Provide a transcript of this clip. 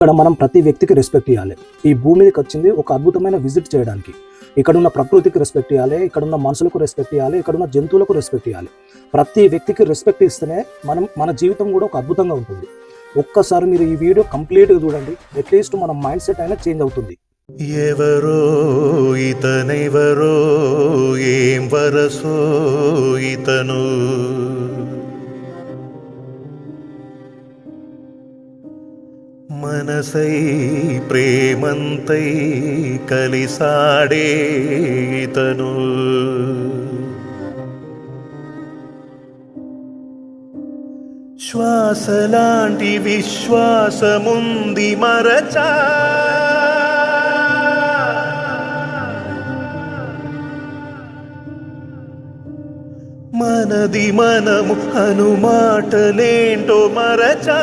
ఇక్కడ మనం ప్రతి వ్యక్తికి రెస్పెక్ట్ ఇవ్వాలి. ఈ భూమి మీదకి వచ్చింది ఒక అద్భుతమైన విజిట్ చేయడానికి. ఇక్కడున్న ప్రకృతికి రెస్పెక్ట్ ఇవ్వాలి, ఇక్కడున్న మనుషులకు రెస్పెక్ట్ ఇవ్వాలి, ఇక్కడున్న జంతువులకు రెస్పెక్ట్ ఇవ్వాలి. ప్రతి వ్యక్తికి రెస్పెక్ట్ ఇస్తేనే మన జీవితం కూడా ఒక అద్భుతంగా ఉంటుంది. ఒక్కసారి మీరు ఈ వీడియో కంప్లీట్గా చూడండి, అట్లీస్ట్ మన మైండ్ సెట్ అయినా చేంజ్ అవుతుంది. ఎవరో ఇతనెవరో ఏం వరసో ఇతను, మనసై ప్రేమంతై కలిసాడే ఇతను, శ్వాసలాంటి విశ్వాసముంది మరచా, మనది మనము అనుమాటలేంటో మరచా.